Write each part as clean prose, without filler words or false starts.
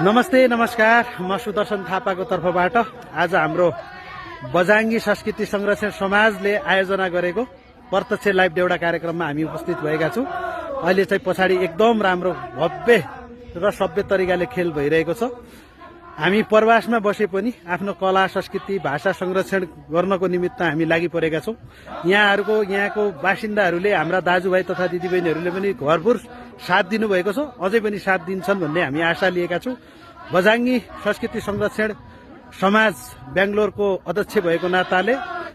नमस्ते नमस्कार, म सुदर्शन थापाको तर्फबाट आज हाम्रो बझाङ्गी संस्कृति संरक्षण समाजले आयोजना गरेको प्रत्यक्ष लाइभ देउडा कार्यक्रममा हामी उपस्थित भएका छौं। अहिले चाहिँ पछाडि एकदम राम्रो भव्य र सभ्य तरिकाले खेल भइरहेको छ। हामी प्रवासमा बसे पनि आफ्नो कला संस्कृति भाषा संरक्षण गर्नको निमित्त हामी लागि परेका छौं। यहाँको बासिन्दाहरूले हाम्रा दाजुभाइ तथा दिदीबहिनीहरूले पनि भरपूर साथ दिनुभएको छ, अझै पनि साथ दिन्छन् भन्ने हामी आशा लिएका छौं। बझाङ्गी संस्कृति संरक्षण समाज बेंगलोरको अध्यक्ष भएको नाताले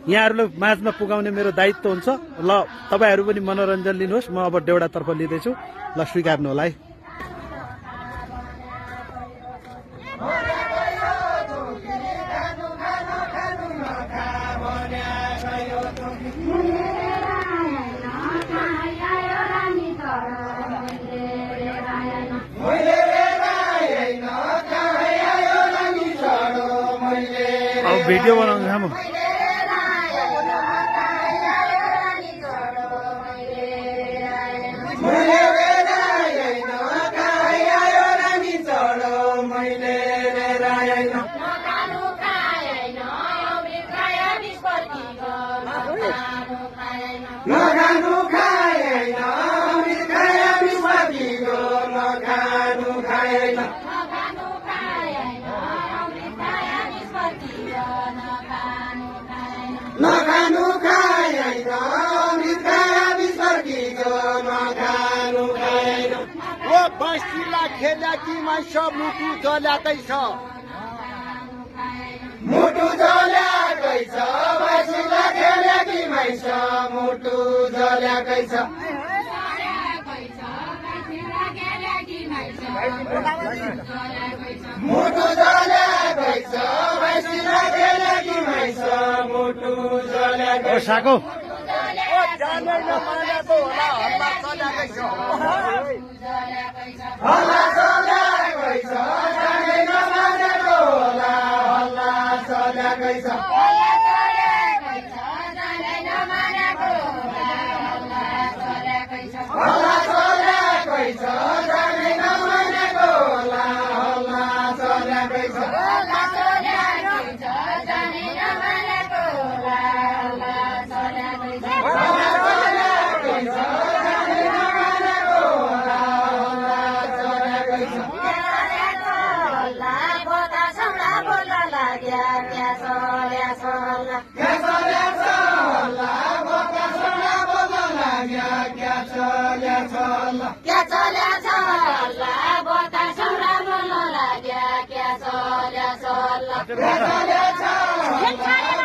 यहाँहरूले माझमा पुगाउने मेरो दायित्व हुन्छ। ल तपाईहरु पनि मनोरञ्जन लिनुहोस्। म अब देउडातर्फ लिँदैछु, ल स्वीकार्नु होला है। भिडियो बनाउँछु हम। बस्तीला खेला कि मान्छे मुटु जल्याकै छ, मुटु जल्याकै छ। बस्तीला खेला कि मान्छे मुटु जल्याकै छ, मुटु जल्याकै छ। बस्तीला खेला कि मान्छे मुटु जल्याकै छ। साको जानै नमानेको होला, हल्ला चल्याकै छ, हल्ला चल्याकै छ। जानै नमानेको होला, हल्ला चल्याकै छ, हल्ला चल्याकै छ। जानै नमानेको होला, हल्ला चल्याकै छ, हल्ला चल्याकै छ। जानै नमानेको होला, हल्ला चल्याकै छ, हल्ला चल्याकै छ। जानै नमानेको होला, हल्ला चल्याकै छ, हल्ला चल्याकै छ। जानै नमानेको होला, हल्ला चल्याकै छ। हल्ला बतासौँला बोल्न लाग्या, क्या चल्या छ हल्ला, क्या चल्या छ हल्ला। बतासौँला बोल्न लाग्या, क्या चल्या छ हल्ला, क्या चल्या छ हल्ला। बतासौँला बोल्न लाग्या, क्या चल्या छ हल्ला, क्या चल्या छ हल्ला।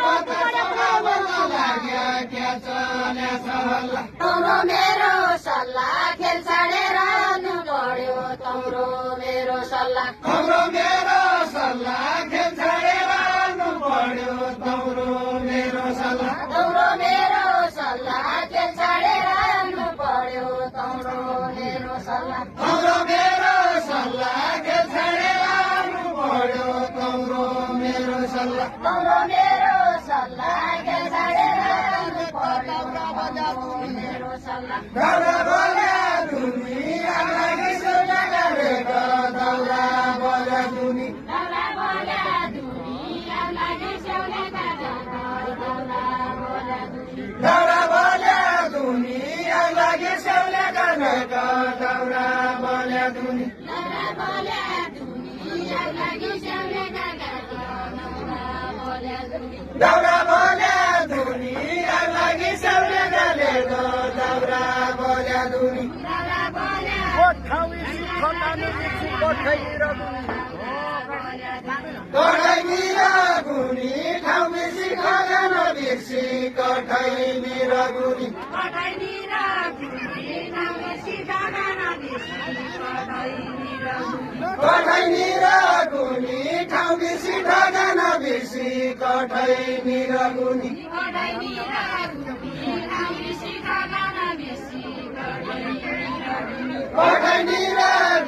बतासौँला बोल्न लाग्या, क्या चल्या छ हल्ला। तम्रो मेरो सल्लाह खेल छाडेर आउनु पर्यो, तम्रो मेरो सल्लाह, तम्रो मेरो सल्लाह खेल छाडेर आउनु पर्यो, तम्रो मेरो सल्लाह, तम्रो मेरो सल्लाह खेल छाडेर आउनु पर्यो, तम्रो मेरो सल्लाह, तम्रो मेरो सल्लाह खेल छाडेर आउनु पर्यो, तम्रो मेरो सल्लाह, तम्रो मेरो सल्लाह खेल छाडेर आउनु पर्यो, तम्रो मेरो सल्लाह। दाउरा बोल्या धुनी आलागी सुना गरेको, दाउरा बोल्या धुनी, दाउरा बोल्या धुनी आलागी सुना गरेको, दाउरा बोल्या धुनी, दाउरा बोल्या धुनी आलागी सुना गरेको, दाउरा बोल्या धुनी, दाउरा बोल्या धुनी आलागी सुना गरेको, दाउरा बोल्या धुनी, दाउरा बोल्या धुनी आलागी सुना गरेको, दाउरा बोल्या धुनी, दाउरा बोल्या कोठावी सिखतानी बिर्सी कोठैनिर गुनी, कोठैनिर गुनी ठाउँ बिर्सी खगन बिर्सी कोठैनिर गुनी, कोठैनिर गुनी ठाउँ बिर्सी खगन बिर्सी कोठैनिर गुनी, कोठैनिर गुनी ठाउँ बिर्सी खगन बिर्सी कोठैनिर गुनी, कोठैनिर गुनी ठाउँ बिर्सी खगन बिर्सी कोठैनिर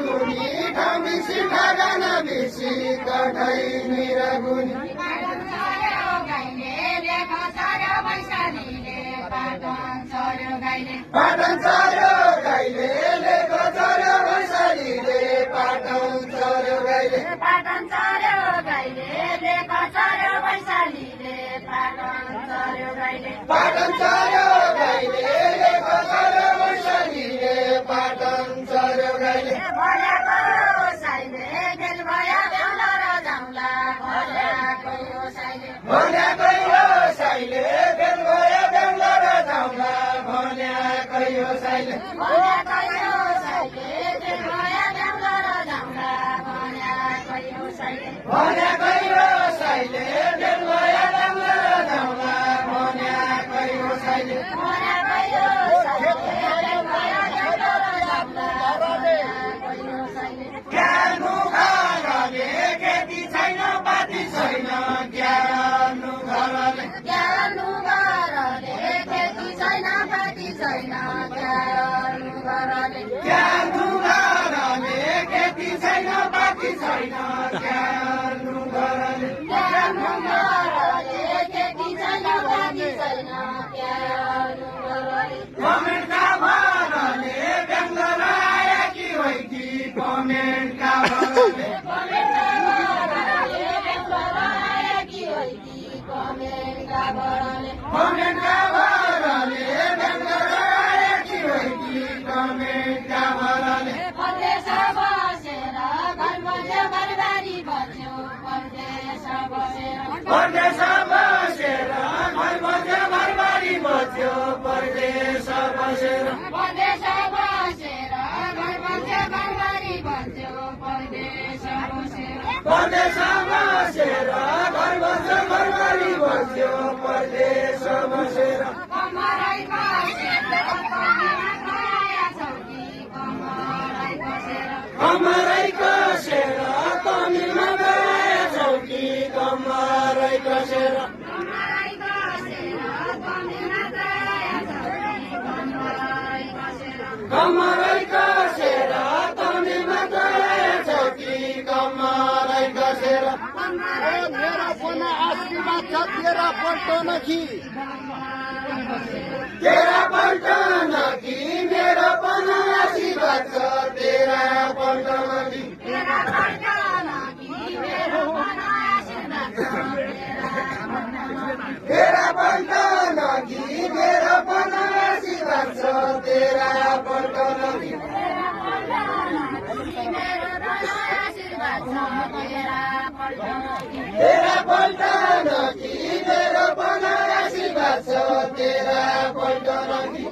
गुनी ठाउँ बिर्सी खगन बिर्सी कोठैनिर गुनी। पाटन चढ्यो गाईले लेख चढ्यो वैशालीले, पाटन चढ्यो गाईले, पाटन चढ्यो गाईले लेख चढ्यो वैशालीले, पाटन चढ्यो गाईले, पाटन चर्यो गाईले लेख चर्यो वैशालीले पाटन चर्यो गाईले पाटन चर्यो गाईले लेख चर्यो वैशालीले पाटन चर्यो गाईले भल्याको साइले गेल भया बेहुला र जाउँला भल्याको साइले भल्याको साइले गेल भया बेहुला र जाउँला भल्याको साइले भल्याको साइले गेल भया बेहुला र जाउँला भल्याको साइले भल्याको साइले गेल भया बेहुला र जाउँला भल्याको साइले भल्याको साइले गेल भया बेहुला र जाउँला भल्याको साइले ज्ञानु घरले खेती छैन पाती छैन ज्ञानु घरले खेती छैन पाती छैन ज्ञानु घरले खेती छैन पाती छैन ज्ञानु घरले खेती छैन पाती छैन ज्ञानु घरले कमेन्टका भरले बेङ्गलोर आया कि होइ कि कमेन्टका भरले बेङ्गलोर आया कि होइ कि कमेन्टका भरले कमेन्टका भरले बेङ्गलोर आया कि होइ कि कमेन्टका भरले परदेश बसेर घर बस्यो घरबारी बस्यो परदेश बसेर परदेश बसेर घर बस्यो घरबारी बस्यो परदेश बसेर परदेश बसेर घर बस्यो घरबारी बस्यो परदेश बसेर परदेश बसेर घर बस्यो घरबारी बस्यो परदेश बसेर कमरै बसेर कमरै कसेर तमिलमा गए चौकी कमरै कसेर कमरै कसेर तमिलमा गए चौकी कमरै कसेर मेरा पना आशीर्वाद छ तेरा पल्टो नखी तेरा पल्टो नखी मेरो पना आशीर्वाद छ तेरा पल्टो नखी तेरा पल्टो नखी मेरो पना आशीर्वाद छ तेरा पल्टो नखी मेरो पना आशीर्वाद छ तेरा पल्टो नखी तेरा पल्टो नखी मेरो पना आशीर्वाद छ तेरा पल्टो नखी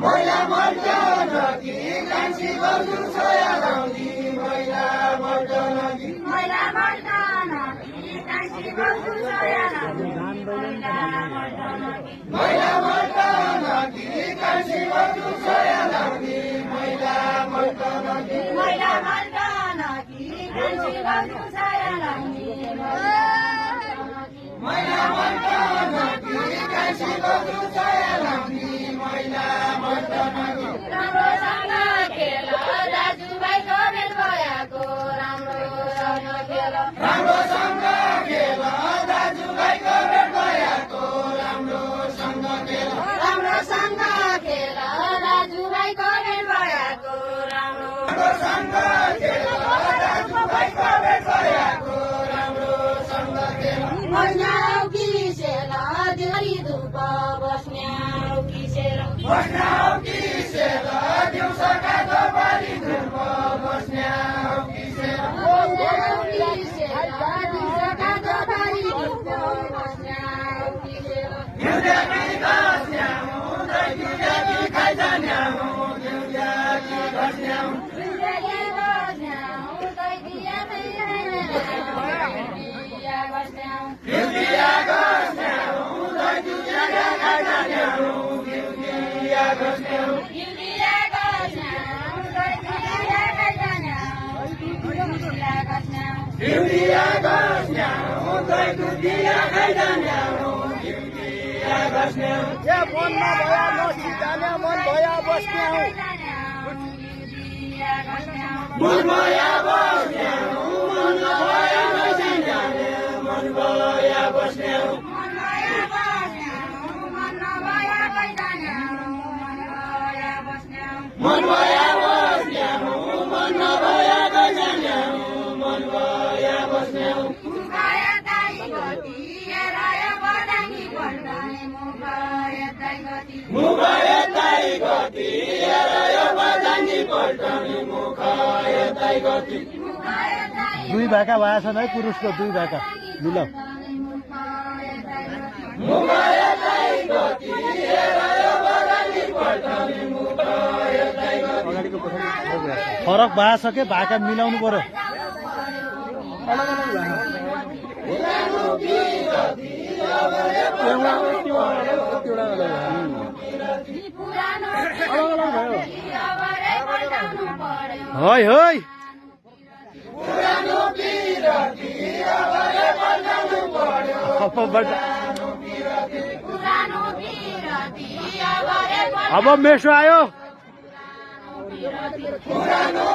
मैला मल्टो नखी कान्छी गर्नु छोया लाउँदी मैला मल्टो नखी मैला मल्टो नखी कान्छी गर्नु छोया लाउँदी मैला मल्टो नखी कान्छी गर्नु छोया लाउँदी मैला मल्टो नखी मैला मल्टो नखी कान्छी गर्नु छोया लाउँदी मैला मल्टो नखी कान्छी गर्नु छोया लाउँदी मैला मल्टो नखी राम्रोसँग खेल दाजुभाइको भेट भयाको राम्रोसँग खेल राम्रोसँग खेल दाजुभाइको भेट भयाको राम्रोसँग खेल राम्रोसँग खेल दाजुभाइको भेट भयाको राम्रोसँग खेल दाजुभाइको भेट भयाको राम्रोसँग खेल बस्न्याउ किसेर दिउँसो धुप बस्न्याउ किसेर बस्न्याउ किसेर दिउँसोका दोपहरी धुप बस्न्याउ किसेर बस्न्याउ किसेर दिउँसोका दोपहरी धुप बस्न्याउ किसेर दिउँजाकी बस्न्याउ दही दिउँजाकी खाइजान्याउ दिउँजाकी बस्न्याउ दिउँजाकी बस्न्याउ दही दिउँजाकी बस्न्याउ दिउँदिया बस्न्याउ दही दिउँजाकी खाइजान्याउ दिउँदिया बस्न्याउ दिउँदिया बस्न्याउ दही दिउँजाकी खाइजान्याउ दिउँदिया बस्न्याउ दिउँदिया बस्न्याउ दही दिउँदिया खाइजान्याउ दिउँदिया बस्न्याउ ए मनमा भया नसिजाने मन भया बस्न्याउ मन भया बस्न्याउ मन भया नसिजाने मन भया बस्न्याउ मन भया बस्न्याउ मन भया खाइजान्याउ मन भया बस्न्याउ दुई भाका भएका छन् है पुरुषको दुई भाका मिलाऊ फरक भए छ के भाका मिलाउनु पर्यो है है अब मेसो आयो पुरानो